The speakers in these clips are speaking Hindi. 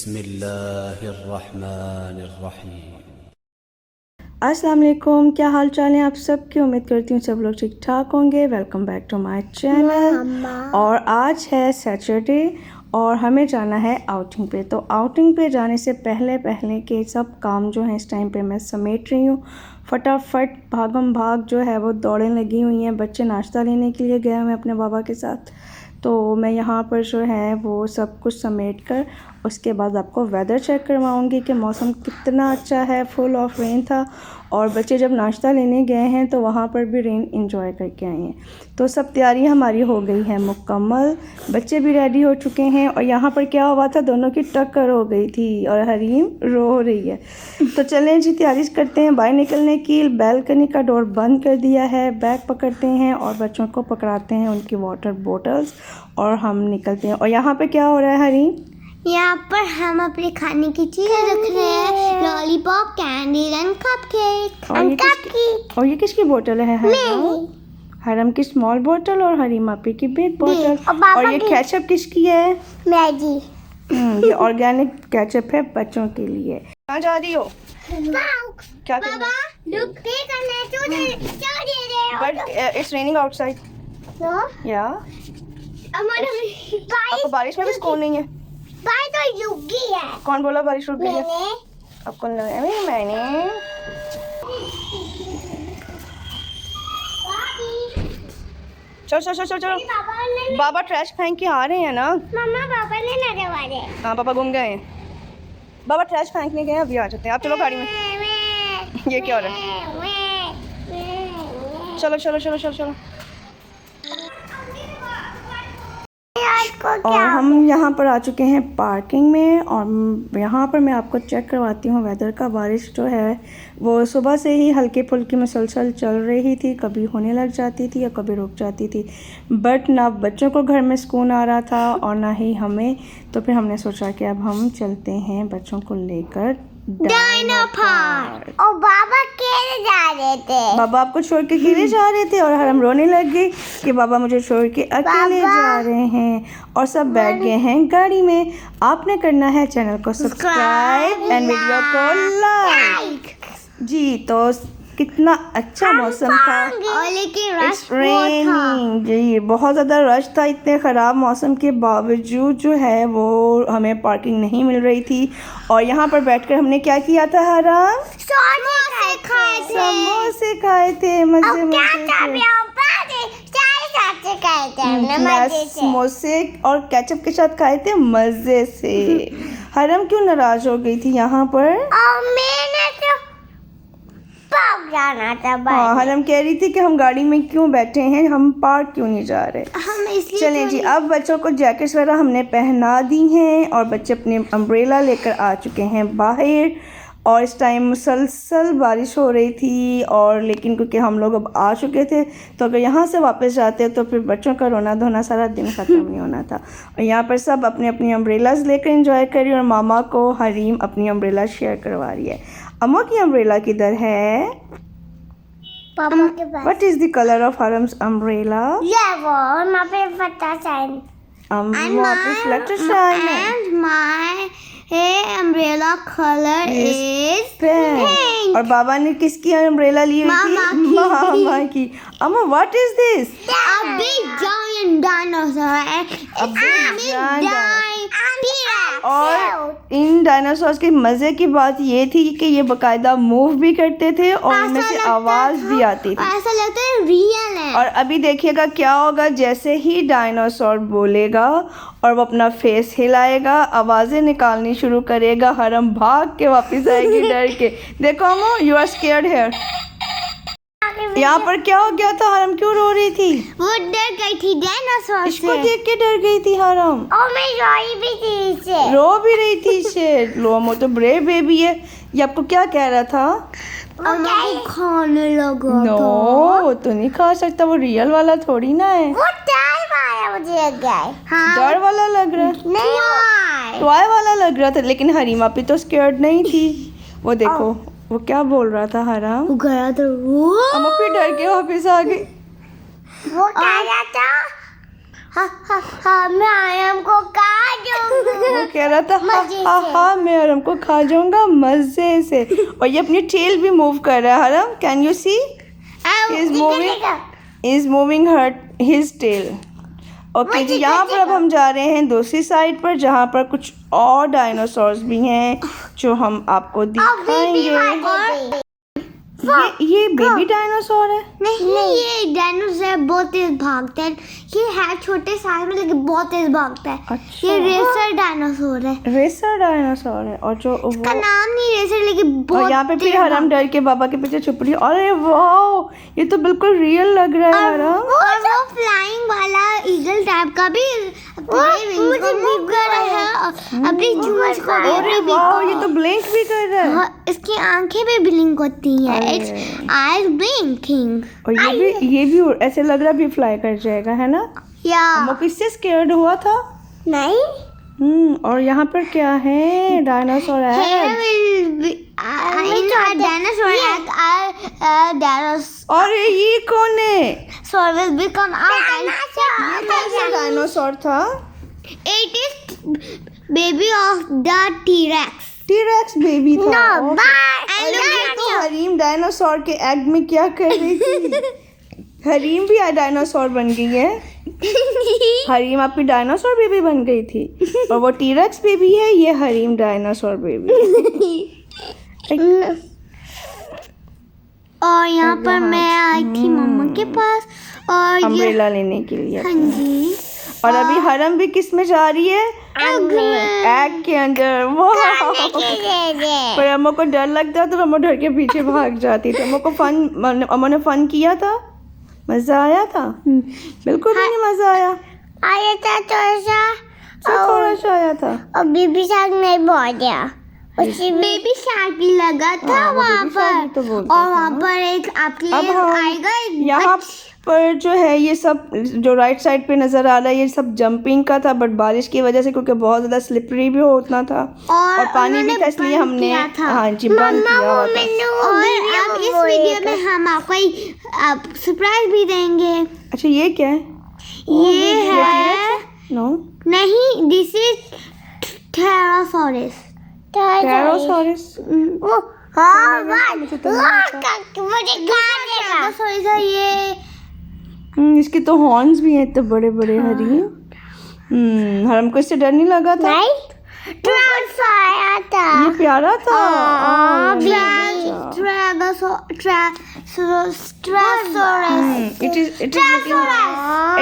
बिस्मिल्लाहिर्रहमानिर्रहीम। अस्सलाम वालेकुम, क्या हाल चाल है आप सबकी। उम्मीद करती हूँ सब लोग ठीक ठाक होंगे। Welcome back to my channel. और आज है सैटरडे और हमें जाना है आउटिंग पे। तो आउटिंग पे जाने से पहले के सब काम जो हैं इस टाइम पे मैं समेट रही हूँ। फटाफट भागम भाग जो है वो दौड़ें लगी हुई हैं। बच्चे नाश्ता लेने के लिए गए हुए अपने बाबा के साथ, तो मैं यहाँ पर जो है वो सब कुछ समेट कर उसके बाद आपको वेदर चेक करवाऊँगी कि मौसम कितना अच्छा है। फुल ऑफ रेन था और बच्चे जब नाश्ता लेने गए हैं तो वहाँ पर भी रेन एंजॉय करके आए हैं। तो सब तैयारी हमारी हो गई है मुकम्मल, बच्चे भी रेडी हो चुके हैं। और यहाँ पर क्या हुआ था, दोनों की टक्कर हो गई थी और हरीम रो रही है। तो चलें जी, तैयारी करते हैं बाहर निकलने की। बैल्कनी का डोर बंद कर दिया है, बैग पकड़ते हैं और बच्चों को पकड़ाते हैं उनकी वाटर बोटल्स और हम निकलते हैं। और यहाँ पे क्या हो रहा है हरीम? यहाँ पर हम अपने खाने की चीजें रख रहे हैं, लॉलीपॉप, कैंडी एंड कपकेक। और ये किसकी बोतल है? हरम की स्मॉल बोतल और हरीमा पी की बिग बोतल। और ये केचप किसकी है? मैगी। ये ऑर्गेनिक केचप है बच्चों के लिए। कहाँ जा रही हो? क्या करना? But it's raining outside. या आपको बारिश में भी सुकून नहीं है? बारिश तो रुक गई है। कौन बोला बारिश रुक गई है? आपको मैंने चलो चलो चलो चलो, बाबा ट्रैश फेंक के आ रहे हैं ना। मम्मा पापा ने लगवाए। हाँ पापा घूम गए हैं, बाबा ट्रैश फेंकने गए हैं, अभी आ जाते हैं। आप चलो गाड़ी में। ये क्या हो रहा है? चलो चलो चलो चलो चलो। और हम यहाँ पर आ चुके हैं पार्किंग में और यहाँ पर मैं आपको चेक करवाती हूँ वेदर का। बारिश जो है वो सुबह से ही हल्की फुल्की मुसलसल चल रही थी, कभी होने लग जाती थी या कभी रुक जाती थी। बट ना बच्चों को घर में सुकून आ रहा था और ना ही हमें। तो फिर हमने सोचा कि अब हम चलते हैं बच्चों को लेकर डायनो पार्क। और बाबा अकेले जा रहे थे। बाबा आपको छोड़ के अकेले जा रहे थे और हम रोने लग गए कि बाबा मुझे छोड़ के अकेले जा रहे हैं। और सब बैठ गए हैं गाड़ी में। आपने करना है चैनल को सब्सक्राइब एंड वीडियो को लाइक जी। तो कितना अच्छा मौसम था, लेकिन रश रेनिंग जी, बहुत ज़्यादा रश था। इतने ख़राब मौसम के बावजूद जो है वो हमें पार्किंग नहीं मिल रही थी। और यहाँ पर बैठकर हमने क्या किया था हराम? समोसे खाए थे मज़े समोसे और केचप के साथ खाए थे मज़े से। हरम क्यों नाराज़ हो गई थी यहाँ पर? मैंने तो जाना था। हाँ, हरम कह रही थी कि हम गाड़ी में क्यों बैठे हैं, हम पार्क क्यों नहीं जा रहे। हम इसलिए चलें जी, अब बच्चों को जैकेट्स वगैरह हमने पहना दी हैं और बच्चे अपने अम्ब्रेला लेकर आ चुके हैं बाहर। और इस टाइम मुसलसल बारिश हो रही थी और लेकिन क्योंकि हम लोग अब आ चुके थे तो अगर यहाँ से वापस जाते तो फिर बच्चों का रोना धोना सारा दिन ख़त्म नहीं होना था। और यहाँ पर सब अपने अपनी अम्ब्रेलाज लेकर एंजॉय कर रही है और मामा को हरीम अपनी अम्ब्रेला शेयर करवा रही है। अम्मू की अम्ब्रेला किधर है? पापा के पास। What is the color of Haram's umbrella? वहाँ पे फटा साइन। वहाँ पे फ्लटरशाइन है। And my umbrella color is pink. और बाबा ने किसकी अम्ब्रेला ली हुई थी? मामा की। अम्मा what is this? A big giant dinosaur. और इन डायनासोर्स के मज़े की बात ये थी कि ये बाकायदा मूव भी करते थे और इनमें से आवाज़ भी आती थी। ऐसा लगता है रियल है। और अभी देखिएगा क्या होगा, जैसे ही डायनासोर बोलेगा और वो अपना फेस हिलाएगा, आवाज़ें निकालनी शुरू करेगा, हरम भाग के वापस आएगी डर के। देखो अम्मू, यू आर स्केयर्ड हियर। यहाँ पर क्या हो गया था? हरम क्यों रो रही थी? वो डर गई थी डायनासोर से। इसको देख के डर गई थी हरम। और मैं रोई भी थी इसे। रो भी रही थी इसे। लो वो तो ब्रेव बेबी है। ये आपको क्या कह रहा था? खाने लगा। नो, वो तो नहीं खा सकता, वो रियल वाला थोड़ी ना है। वो डर वाला मुझे लग गया है। हाँ, डर वाला लग रहा है? नहीं, टॉय वाला लग रहा था। लेकिन हरीमा भी तो स्केयर्ड नहीं थी। वो देखो वो क्या बोल रहा था हराम? वो गया था वो। हम फिर डर के वापस आ गए। वो कह रहा था मैं आयम को खा जाऊंगा। वो कह रहा था हा मैं हरम को खा जाऊंगा मजे से। और ये अपनी टेल भी मूव कर रहा है। हरम, can you see is moving his tail. Okay जी, यहाँ पर अब हम जा रहे हैं दूसरी साइड पर, जहाँ पर कुछ और डायनासोर्स भी हैं जो हम आपको दिखाएंगे। ये बेबी डायनासोर है? नहीं, ये डायनासोर बहुत तेज भागता है। ये है छोटे साइज में लेकिन बहुत तेज भागता है। अच्छा। ये रेसर डायनासोर है। रेसर डायनासोर है। और जो इसका नाम नहीं रेसर लेकिन बहुत। और यहाँ पे फिर हरम डर के बाबा के पीछे छुप रही है। अरे वाह, ये तो बिल्कुल रियल लग रहा है हरम। और वो फ्लाइंग वाला ईगल टाइप का भी मुझे मूव कर रहा है अपनी चोंच को। अरे वाह, ये तो ब्लिंक भी कर रहा है। इसकी आंखें भी ब्लिंक होती हैं। It's eyes blinking. और ये भी ऐसे लग रहा भी फ्लाई कर जाएगा, है ना? या वो किससे स्केयर्ड हुआ था? नहीं। और यहाँ पर क्या है? डायनासोर है। और ये कौन है? डायनासोर था। It is baby of the T-Rex. T-rex baby था। No, अरे ये तो हरीम डायनासोर के एग में क्या कर रही थी? हरीम भी डायनासोर बन गई है। हरीम आपकी डायनासोर बेबी बन गई थी। और वो टी-रेक्स बेबी है, ये हरीम डायनासोर बेबी। और यहाँ पर मैं आई थी मम्मा के पास और अम्ब्रेला लेने के लिए। हाँ जी। और अभी हरम भी किस में जा रही है? एग के अंदर। पर अम्मो को डर लगता तो अम्मो डर के पीछे भाग जाती थी। अम्मो ने फन किया था, मजा आया था? बिल्कुल भी नहीं मजा आया था थोड़ा सा आया था। और बेबी शार्क नहीं बोल गया। बेबी शार्क भी लगा था वहाँ पर। और वहाँ पर एक आपके आएगा यहाँ पर जो है ये सब जो राइट साइड पे नजर आ रहा है, ये सब जंपिंग का था, बट बारिश की वजह से क्योंकि बहुत ज्यादा स्लिपरी भी होता था और पानी भी था, इसलिए हमने हाँ जी बंद किया हुआ था। और अब इस वीडियो में हम आपको सरप्राइज भी देंगे। अच्छा, ये क्या है? ये है नो नहीं, दिस इज टेरासोरस। टेरासोरस। इसके तो हॉर्न्स भी हैं इतने बड़े बड़े। हरी हरम को इससे डर नहीं लगा था? ये प्यारा था। It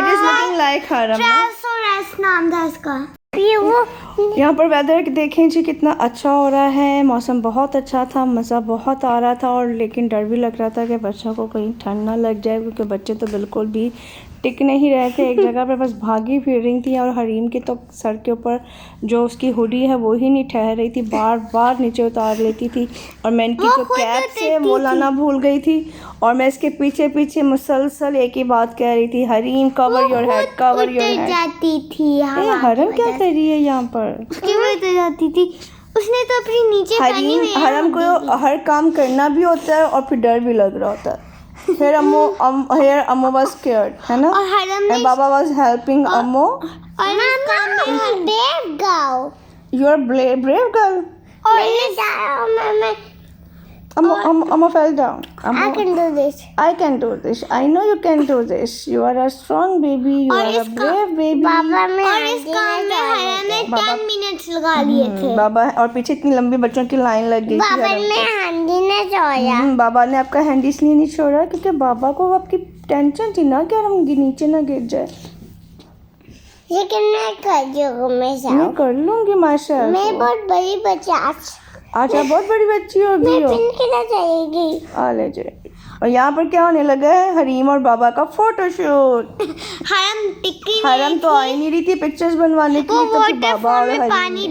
is looking like हरम। नाम था इसका। यहाँ पर वेदर देखें जी कितना अच्छा हो रहा है। मौसम बहुत अच्छा था, मज़ा बहुत आ रहा था। और लेकिन डर भी लग रहा था कि बच्चों को कहीं ठंड ना लग जाए, क्योंकि बच्चे तो बिल्कुल भी टिक नहीं रहे थे एक जगह पर, बस भागी फिर रही थी। और हरीम के तो सर के ऊपर जो उसकी हुडी है वो ही नहीं ठहर रही थी, बार बार नीचे उतार लेती थी। और मैं इनकी जो कैप से वो लाना भूल गई थी। और मैं इसके पीछे पीछे मुसलसल एक ही बात कह रही थी, Hareem cover your head, cover your head. जाती थी। हरम क्या कर रही है यहाँ पर? उसकी जाती थी। उसने तो अपनी नीचे हरम को हर काम करना भी होता है और फिर डर भी लग रहा होता है। Here Ammo was scared, है ना? और हरम ने and Baba was helping Ammo. और brave girl. You are brave girl. और मैं Ammo fell down. I can do this. I can do this. I know you can do this. You are a strong baby. You are a brave baby. और इस काम में हरम ने 10 मिनट्स लगा लिए थे। बाबा और पीछे इतनी लंबी बच्चों की लाइन लग गई थी। बाबा ने हैंडी ने छोड़ा। बाबा ने आपका हैंड इसलिए नहीं छोड़ा क्योंकि बाबा को आपकी टेंशन थी ना कि हम नीचे ना गिर जाए। लेकिन मैं मैं कर लूंगी माशाल्लाह। मैं बहुत बड़ी बच्चा। अच्छा, बहुत बड़ी बच्ची होगी हो। जाएगी। आ ले जाएगी। और यहाँ पर क्या होने लगा है? हरीम और बाबा का फोटोशूट। हरम तो आ ही नहीं रही थी पिक्चर्स बनवाने के लिए, तो फिर बाबा और पानी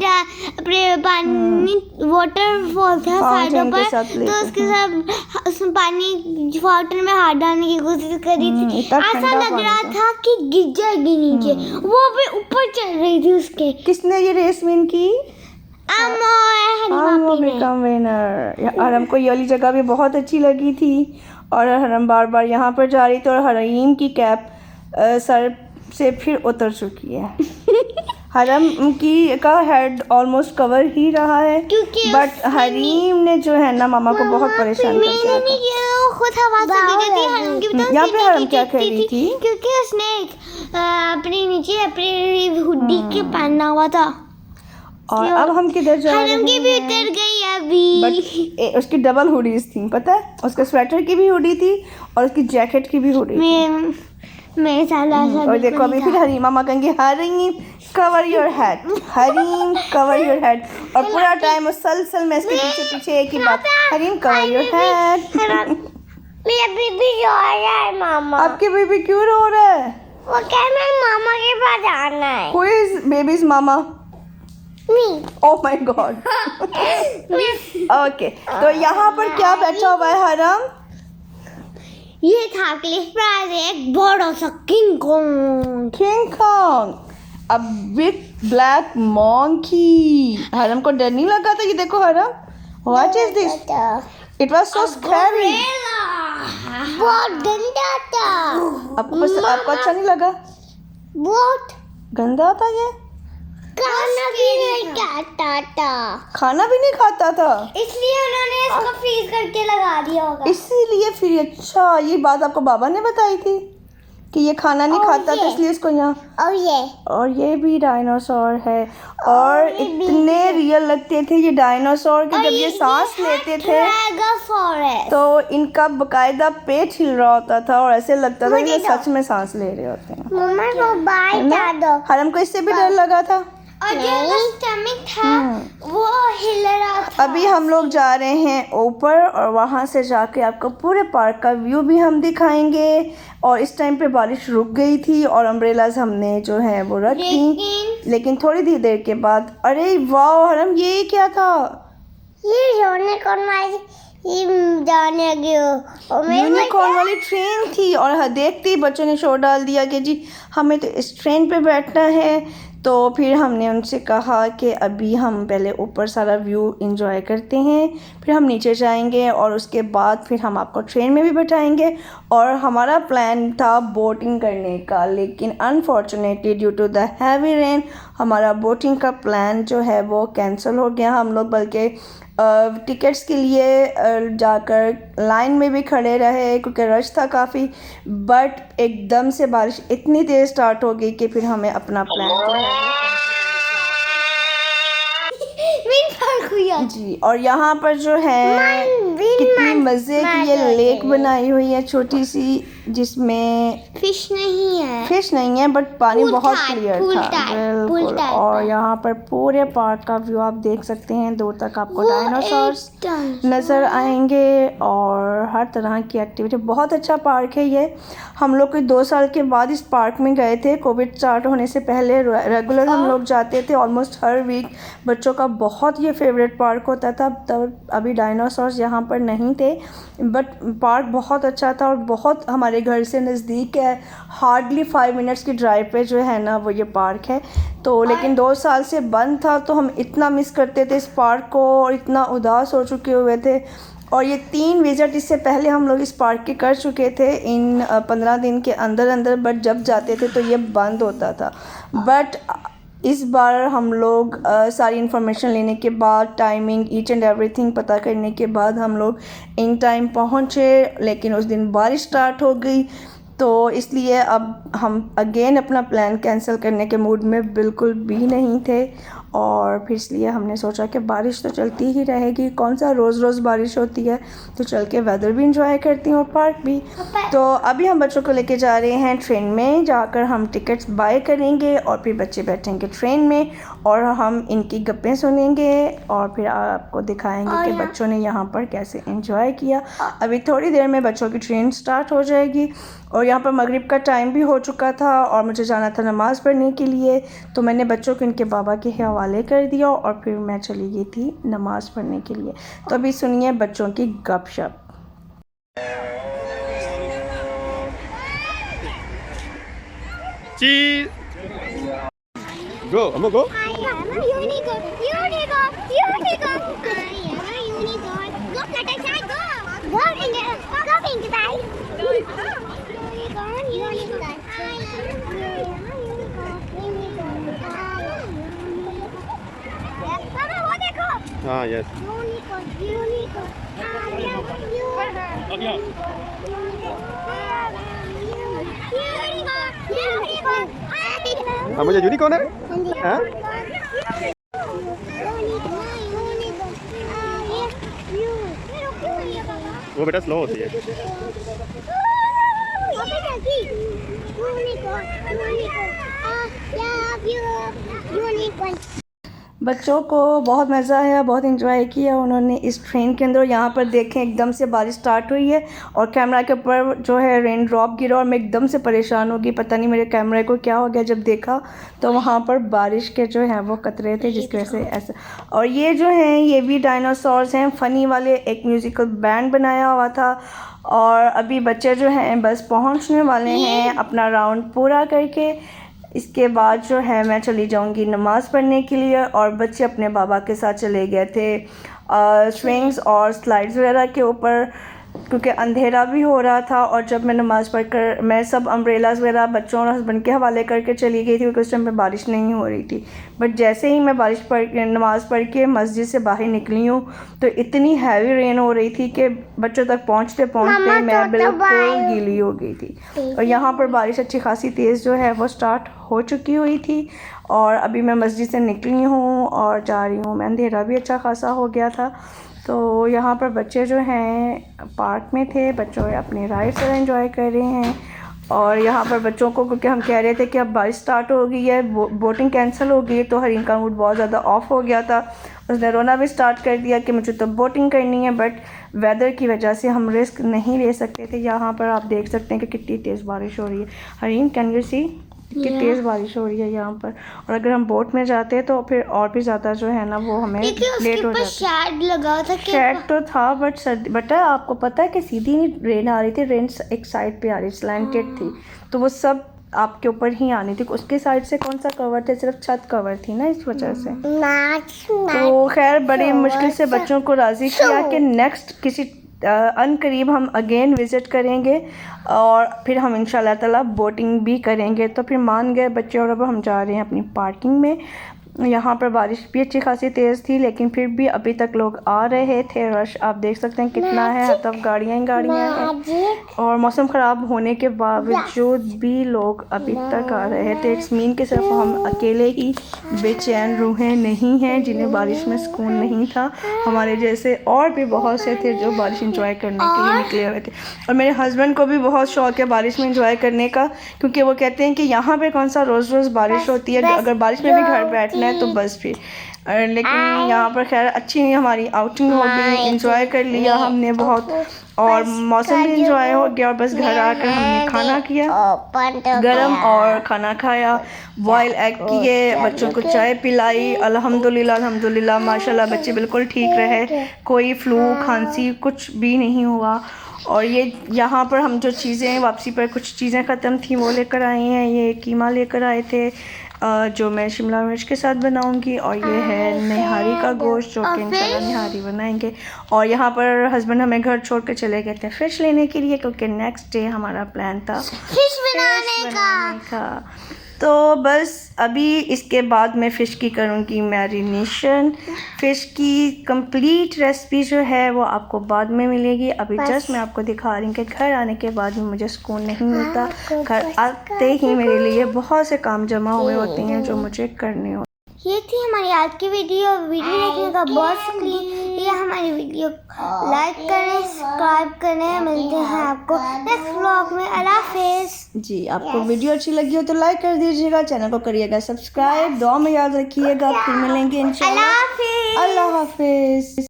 वाटरफॉल था साइडों पर, तो उसके साथ उसमें पानी वाटर में हाथ डालने की कोशिश करी थी। ऐसा लग रहा था कि गिर जाएगी नीचे। वो भी ऊपर चल रही थी उसके। किसने ये रेस विन की? हरम को ये वाली जगह भी बहुत अच्छी लगी थी और हरम बार बार यहाँ पर जा रही थी। और हरीम की कैप से फिर उतर चुकी है। हरम की का हेड ऑलमोस्ट कवर ही रहा है, बट हरीम ने जो है ना मामा को बहुत परेशान कर दिया। खुद हवा से भीगी थी हरम की। यहाँ पे हरम क्या कह रही थी? क्योंकि उसने अपने नीचे अपनी हुडी के पहना हुआ था। और अब हम किधर जा रहे हैं? हरम की भी उतर गई अभी। बट उसकी डबल हुडीज थी, पता है? उसके स्वेटर की भी हुडी थी और उसकी जैकेट की भी हुडी थी। मेरे साथ और देखो अभी फिर हरीम मामा कहेंगे Hareem cover your head, Hareem cover your head, और पूरा टाइम मुसलसल में इसके पीछे पीछे एक ही बात, हरीम कवर योर हेड। मेरा बेबी रो रहा है मामा। आपके बेबी क्यों रो रहा है? वो कह रहा है मामा के पास आना है। Who is baby's mama? Me. Oh my God. Okay, तो यहाँ पर क्या बैठा हुआ है हरम? ये था क्लिफ पर एक बड़ा सा king Kong. King Kong, a big black monkey. हरम को डर नहीं लगा था? ये देखो हरम, what is this? It was so scary. बहुत गंदा था। आपको अच्छा नहीं लगा? बहुत गंदा था ये? खाना भी नहीं खाता था। खाना भी नहीं खाता था, इसलिए उन्होंने इसको फ्रीज करके लगा दिया होगा। इसीलिए फिर। अच्छा, ये बात आपको बाबा ने बताई थी कि ये खाना नहीं खाता था, इसलिए इसको यहाँ। और ये भी डायनासोर है, और इतने रियल लगते थे ये डायनासोर कि जब ये सांस लेते थे तो इनका बकायदा पेट हिल रहा होता था और ऐसे लगता था कि सच में सांस ले रहे होते हैं। मम्मा को बाय कर दो। हरम को इससे भी डर लगा था, और जो स्टमक था वो हिल रहा था। अभी हम लोग जा रहे हैं ऊपर और वहाँ से जाके आपको पूरे पार्क का व्यू भी हम दिखाएंगे। और इस टाइम पे बारिश रुक गई थी और अम्ब्रेलाज हमने जो है वो रख दी, लेकिन थोड़ी देर के बाद, अरे वाह हरम ये क्या था? ये यूनिकॉर्न वाली ट्रेन थी, और देखते ही बच्चों ने शोर डाल दिया कि जी हमें तो इस ट्रेन पे बैठना है। तो फिर हमने उनसे कहा कि अभी हम पहले ऊपर सारा व्यू एंजॉय करते हैं, फिर हम नीचे जाएंगे और उसके बाद फिर हम आपको ट्रेन में भी बैठाएंगे। और हमारा प्लान था बोटिंग करने का, लेकिन unfortunately due to the heavy rain हमारा बोटिंग का प्लान जो है वो कैंसिल हो गया। हम लोग बल्कि टिकट्स के लिए जाकर लाइन में भी खड़े रहे क्योंकि रश था काफ़ी, बट एकदम से बारिश इतनी तेज़ स्टार्ट हो गई कि फिर हमें अपना प्लान जी। और यहाँ पर जो है कितनी मज़े की ये लेक बनाई हुई है छोटी सी, जिसमें फिश नहीं है बट पानी बहुत क्लियर था बिल्कुल। और यहाँ पर पूरे पार्क का व्यू आप देख सकते हैं, दूर तक आपको डायनासोर्स नज़र आएंगे और हर तरह की एक्टिविटी। बहुत अच्छा पार्क है ये। हम लोग कोई 2 साल के बाद इस पार्क में गए थे, कोविड स्टार्ट होने से पहले रेगुलर हम लोग जाते थे ऑलमोस्ट हर वीक। बच्चों का बहुत ये फेवरेट पार्क होता था, तब अभी डायनासोर्स यहाँ पर नहीं थे, बट पार्क बहुत अच्छा था और बहुत हमारे घर से नज़दीक है। हार्डली 5 मिनट्स की ड्राइव पे जो है ना वो ये पार्क है। तो लेकिन 2 साल से बंद था तो हम इतना मिस करते थे इस पार्क को और इतना उदास हो चुके हुए थे। और ये 3 विज़िट इससे पहले हम लोग इस पार्क के कर चुके थे इन 15 दिन के अंदर, बट जब जाते थे तो ये बंद होता था। बट इस बार हम लोग सारी इन्फॉर्मेशन लेने के बाद, टाइमिंग ईच एंड एवरीथिंग पता करने के बाद हम लोग इन टाइम पहुँचे, लेकिन उस दिन बारिश स्टार्ट हो गई। तो इसलिए अब हम अगेन अपना प्लान कैंसिल करने के मूड में बिल्कुल भी नहीं थे। और फिर इसलिए हमने सोचा कि बारिश तो चलती ही रहेगी, कौन सा रोज़ रोज़ बारिश होती है, तो चल के वेदर भी इंजॉय करती हूँ और पार्क भी। तो अभी हम बच्चों को लेके जा रहे हैं ट्रेन में, जाकर हम टिकट्स बाय करेंगे और फिर बच्चे बैठेंगे ट्रेन में और हम इनकी गप्पें सुनेंगे और फिर आपको दिखाएंगे कि बच्चों ने यहाँ पर कैसे एंजॉय किया। अभी थोड़ी देर में बच्चों की ट्रेन स्टार्ट हो जाएगी और यहाँ पर मगरिब का टाइम भी हो चुका था और मुझे जाना था नमाज़ पढ़ने के लिए, तो मैंने बच्चों को इनके बाबा के हवाले कर दिया और फिर मैं चली गई थी नमाज़ पढ़ने के लिए। तो अभी सुनिए बच्चों की गपशप। Cheese. Go, I'm gonna go. I am a unicorn. Unicorn. Unicorn. I am a unicorn. Go, Fluttershy, go. Go, Finger. Go, Pinkie Pie. Unicorn. Unicorn. I am a हाँ यस हाँ मुझे यूनिकॉर्न है हाँ वो बेटा स्लो होती है बच्चों को बहुत मज़ा आया, बहुत एंजॉय किया उन्होंने इस ट्रेन के अंदर। यहाँ पर देखें एकदम से बारिश स्टार्ट हुई है और कैमरा के ऊपर जो है रेन ड्रॉप गिरा और मैं एकदम से परेशान हो गई, पता नहीं मेरे कैमरे को क्या हो गया। जब देखा तो वहाँ पर बारिश के जो है वो कतरे थे जिसकी वजह से ऐसा। और ये जो हैं ये भी डायनासोर्स हैं, फ़नी वाले, एक म्यूज़िकल बैंड बनाया हुआ था। और अभी बच्चे जो हैं बस पहुँचने वाले हैं अपना राउंड पूरा करके। इसके बाद जो है मैं चली जाऊंगी नमाज़ पढ़ने के लिए और बच्चे अपने बाबा के साथ चले गए थे स्विंग्स और स्लाइड्स वगैरह के ऊपर, क्योंकि अंधेरा भी हो रहा था। और जब मैं नमाज़ पढ़कर मैं सब अम्ब्रेलाज वगैरह बच्चों और हस्बैंड के हवाले करके चली गई थी क्योंकि उस टाइम पे बारिश नहीं हो रही थी। बट जैसे ही मैं नमाज़ पढ़ के मस्जिद से बाहर निकली हूँ तो इतनी हैवी रेन हो रही थी कि बच्चों तक पहुँचते पहुँचते मैं बिल्कुल गीली हो गई थी। और यहाँ पर बारिश अच्छी खासी तेज़ जो है वो स्टार्ट हो चुकी हुई थी और अभी मैं मस्जिद से निकली हूँ और जा रही हूँ। मैं अंधेरा भी अच्छा खासा हो गया था। तो यहाँ पर बच्चे जो हैं पार्क में थे, बच्चों अपनी राइड्स एंजॉय कर रहे हैं। और यहाँ पर बच्चों को, क्योंकि हम कह रहे थे कि अब बारिश स्टार्ट हो गई है, बोटिंग कैंसिल हो गई, तो हरीन का मूड बहुत ज़्यादा ऑफ हो गया था। उसने रोना भी स्टार्ट कर दिया कि मुझे तो बोटिंग करनी है, बट वेदर की वजह से हम रिस्क नहीं ले सकते थे। यहाँ पर आप देख सकते हैं कि कितनी तेज़ बारिश हो रही है। हरीन कैन यू सी कितनी तेज़ बारिश हो रही है यहाँ पर। और अगर हम बोट में जाते तो फिर और भी ज़्यादा जो है ना वो हमें लेट हो जाता। शेड लगा था, शेड तो था बट सर्दी, बटा आपको पता है कि सीधी नहीं रेन आ रही थी, रेन एक साइड पे आ रही, स्लैंटेड थी, तो वो सब आपके ऊपर ही आनी थी। उसके साइड से कौन सा कवर थे, सिर्फ छत कवर थी ना, इस वजह से। तो खैर बड़ी मुश्किल से बच्चों को राज़ी किया कि नेक्स्ट किसी अनकरीब हम अगेन विज़िट करेंगे और फिर हम इंशाल्लाह ताला बोटिंग भी करेंगे। तो फिर मान गए बच्चे और अब हम जा रहे हैं अपनी पार्किंग में। यहाँ पर बारिश भी अच्छी खासी तेज़ थी लेकिन फिर भी अभी तक लोग आ रहे थे। रश आप देख सकते हैं कितना है, तब गाड़ियाँ हैं और मौसम ख़राब होने के बावजूद भी लोग अभी तक आ रहे थे। इट्स मीन कि सिर्फ हम अकेले ही बेचैन रूहें नहीं हैं जिन्हें बारिश में सुकून नहीं था। हमारे जैसे और भी बहुत से थे जो बारिश इंजॉय करने के लिए निकले हुए थे। और मेरे हस्बैंड को भी बहुत शौक़ है बारिश में इंजॉय करने का, क्योंकि वो कहते हैं कि यहाँ पे कौन सा रोज़ रोज़ बारिश होती है, अगर बारिश में भी घर बैठना है तो बस फिर। लेकिन यहाँ पर खैर अच्छी हमारी आउटिंग हो गई, इंजॉय कर लिया हमने बहुत और मौसम भी इंजॉय हो गया। और बस घर आकर हमने खाना किया गरम और खाना खाया, बॉयल एग किए, बच्चों को चाय पिलाई। अल्हम्दुलिल्लाह माशाल्लाह बच्चे बिल्कुल ठीक रहे, कोई फ्लू खांसी कुछ भी नहीं हुआ। और ये यहाँ पर हम जो चीज़ें वापसी पर कुछ चीज़ें ख़त्म थी वो लेकर आए हैं। ये कीमा लेकर आए थे जो मैं शिमला मिर्च के साथ बनाऊंगी, और ये है निहारी का गोश्त जो कि इंशाल्लाह निहारी बनाएंगे। और यहाँ पर हस्बैंड हमें घर छोड़ के चले गए थे फ़िश लेने के लिए, क्योंकि नेक्स्ट डे हमारा प्लान था फिश बनाने का। तो बस अभी इसके बाद मैं फ़िश की करूँगी मैरिनेशन। फ़िश की कंप्लीट रेसिपी जो है वो आपको बाद में मिलेगी। अभी जस्ट मैं आपको दिखा रही हूँ कि घर आने के बाद भी मुझे सुकून नहीं मिलता। घर आते ही मेरे लिए बहुत से काम जमा हुए होते हैं जो मुझे करने होते हैं। ये थी हमारी आज की वीडियो देखने का बहुत शुक्रिया। हमारी वीडियो लाइक करें, सब्सक्राइब करें। मिलते हैं आपको नेक्स्ट व्लॉग में। अल्लाह हाफिज़। जी, आपको वीडियो अच्छी लगी हो तो लाइक कर दीजिएगा, चैनल को करिएगा सब्सक्राइब, दुआ में याद रखिएगा। फिर मिलेंगे इंशाल्लाह। अल्लाह हाफिज़। अल्लाह हाफिज़।